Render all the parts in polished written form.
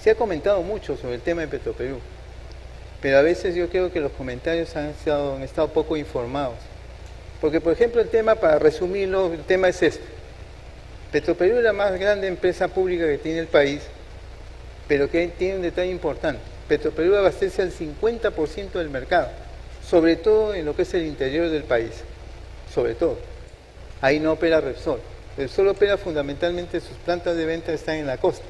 Se ha comentado mucho sobre el tema de Petroperú, pero a veces yo creo que los comentarios han estado poco informados. Porque, por ejemplo, el tema, para resumirlo, el tema es este. Petroperú es la más grande empresa pública que tiene el país, pero que tiene un detalle importante. Petroperú abastece al 50% del mercado, sobre todo en lo que es el interior del país, sobre todo. Ahí no opera Repsol. Repsol opera fundamentalmente, sus plantas de venta están en la costa.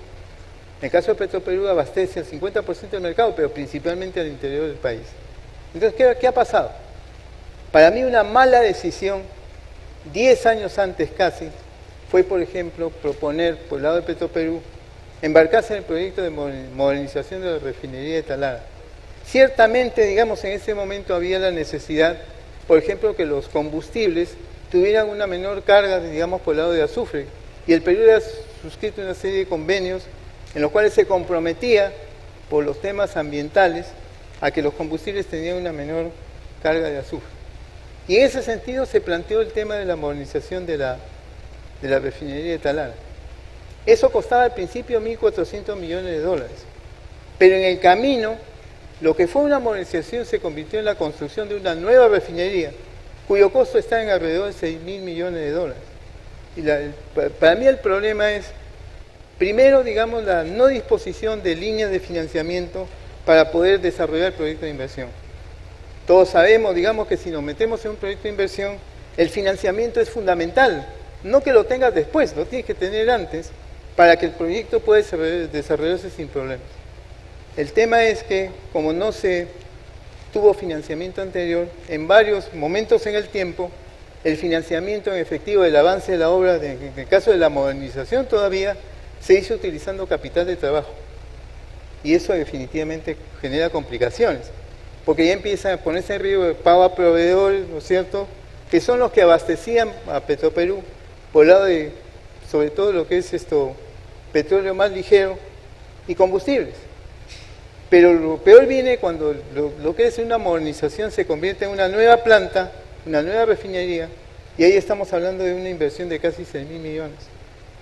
En el caso de Petroperú abastece al 50% del mercado, pero principalmente al interior del país. Entonces, ¿qué ha pasado? Para mí una mala decisión, 10 años antes casi, fue, por ejemplo, proponer por el lado de Petroperú embarcarse en el proyecto de modernización de la refinería de Talara. Ciertamente, digamos, en ese momento había la necesidad, por ejemplo, que los combustibles tuvieran una menor carga, digamos, por el lado de azufre. Y el Perú había suscrito una serie de convenios en los cuales se comprometía, por los temas ambientales, a que los combustibles tenían una menor carga de azufre. Y en ese sentido se planteó el tema de la modernización de la refinería de Talara. Eso costaba al principio 1.400 millones de dólares. Pero en el camino, lo que fue una modernización se convirtió en la construcción de una nueva refinería, cuyo costo está en alrededor de 6.000 millones de dólares. Y para mí el problema es, primero, digamos, la no disposición de líneas de financiamiento para poder desarrollar el proyecto de inversión. Todos sabemos, digamos, que si nos metemos en un proyecto de inversión, el financiamiento es fundamental. No que lo tengas después, lo tienes que tener antes para que el proyecto pueda desarrollarse sin problemas. El tema es que, como no se tuvo financiamiento anterior, en varios momentos en el tiempo, el financiamiento en efectivo del avance de la obra, en el caso de la modernización todavía, se hizo utilizando capital de trabajo. Y eso definitivamente genera complicaciones, porque ya empieza a ponerse en riesgo el pago a proveedores, ¿no es cierto?, que son los que abastecían a Petroperú, por el lado de, sobre todo lo que es petróleo más ligero y combustibles. Pero lo peor viene cuando lo que es una modernización se convierte en una nueva planta, una nueva refinería, y ahí estamos hablando de una inversión de casi 6.000 millones.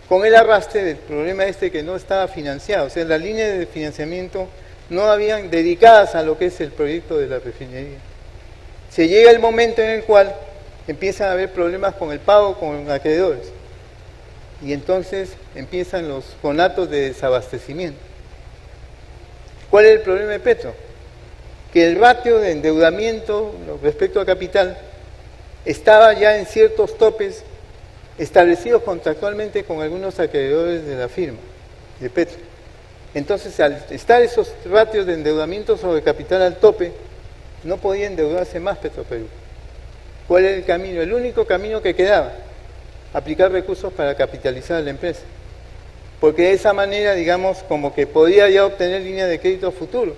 Con el arrastre del problema que no estaba financiado, o sea, las líneas de financiamiento no habían dedicadas a lo que es el proyecto de la refinería. Se llega el momento en el cual empiezan a haber problemas con el pago con acreedores, y entonces empiezan los conatos de desabastecimiento. ¿Cuál es el problema de Petro? Que el ratio de endeudamiento respecto a capital estaba ya en ciertos topes establecidos contractualmente con algunos acreedores de la firma, de Petro. Entonces, al estar esos ratios de endeudamiento sobre capital al tope, no podía endeudarse más Petroperú. ¿Cuál era el camino? El único camino que quedaba, aplicar recursos para capitalizar a la empresa. Porque de esa manera, digamos, como que podía ya obtener líneas de crédito a futuro.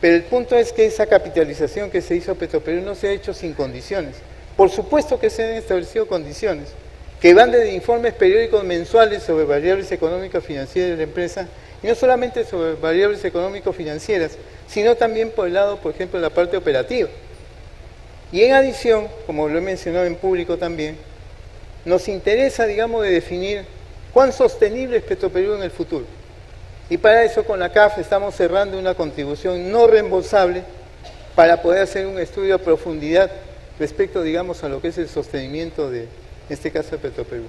Pero el punto es que esa capitalización que se hizo a Petroperú no se ha hecho sin condiciones. Por supuesto que se han establecido condiciones, que van desde informes periódicos mensuales sobre variables económicas financieras de la empresa, y no solamente sobre variables económico-financieras, sino también por el lado, por ejemplo, de la parte operativa. Y en adición, como lo he mencionado en público también, nos interesa, digamos, de definir cuán sostenible es Petroperú en el futuro. Y para eso con la CAF estamos cerrando una contribución no reembolsable para poder hacer un estudio a profundidad respecto, digamos, a lo que es el sostenimiento de, en este caso, de Petroperú.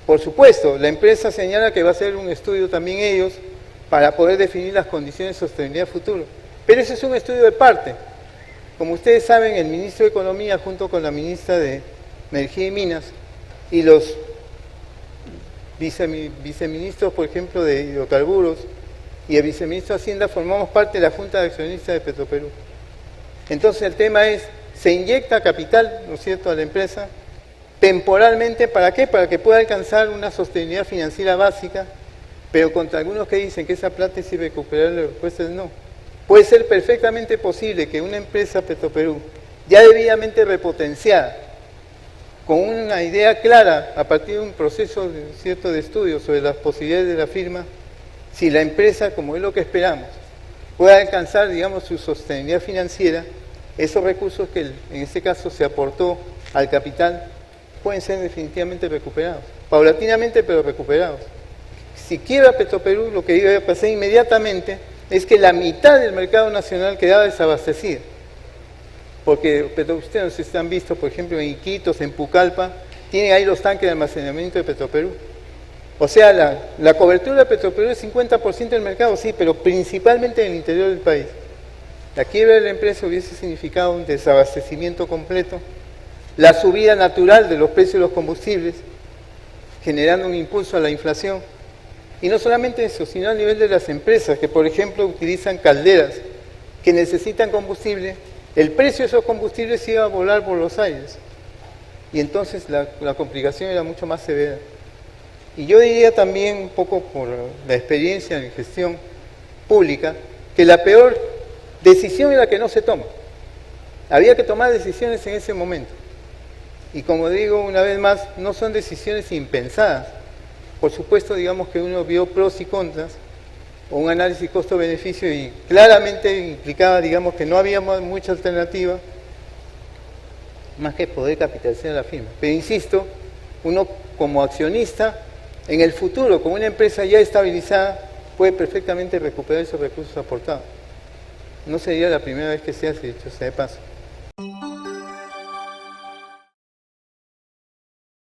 Por supuesto, la empresa señala que va a hacer un estudio también ellos para poder definir las condiciones de sostenibilidad futuro. Pero ese es un estudio de parte. Como ustedes saben, el ministro de Economía, junto con la ministra de Energía y Minas, y los viceministros, por ejemplo, de Hidrocarburos, y el viceministro de Hacienda, formamos parte de la Junta de Accionistas de Petroperú. Entonces el tema es, se inyecta capital, ¿no es cierto?, a la empresa, temporalmente, ¿para qué? Para que pueda alcanzar una sostenibilidad financiera básica, pero contra algunos que dicen que esa plata es irrecuperable, la respuesta es no. Puede ser perfectamente posible que una empresa Petroperú, ya debidamente repotenciada, con una idea clara, a partir de un proceso cierto de estudio sobre las posibilidades de la firma, si la empresa, como es lo que esperamos, pueda alcanzar, digamos, su sostenibilidad financiera, esos recursos que en este caso se aportó al capital, pueden ser definitivamente recuperados. paulatinamente pero recuperados. Si quiebra Petroperú, lo que iba a pasar inmediatamente es que la mitad del mercado nacional quedaba desabastecida. Porque ustedes han visto, por ejemplo, en Iquitos, en Pucallpa, tienen ahí los tanques de almacenamiento de Petroperú. O sea, la cobertura de Petroperú es 50% del mercado, sí, pero principalmente en el interior del país. La quiebra de la empresa hubiese significado un desabastecimiento completo, la subida natural de los precios de los combustibles, generando un impulso a la inflación. Y no solamente eso, sino a nivel de las empresas que, por ejemplo, utilizan calderas que necesitan combustible, el precio de esos combustibles iba a volar por los aires. Y entonces la complicación era mucho más severa. Y yo diría también, un poco por la experiencia en gestión pública, que la peor decisión es la que no se toma. Había que tomar decisiones en ese momento. Y como digo una vez más, no son decisiones impensadas. Por supuesto, digamos que uno vio pros y contras, o un análisis costo-beneficio, y claramente implicaba, digamos, que no había mucha alternativa más que poder capitalizar la firma. Pero insisto, uno como accionista, en el futuro, con una empresa ya estabilizada, puede perfectamente recuperar esos recursos aportados. No sería la primera vez que se hace, dicho sea de paso.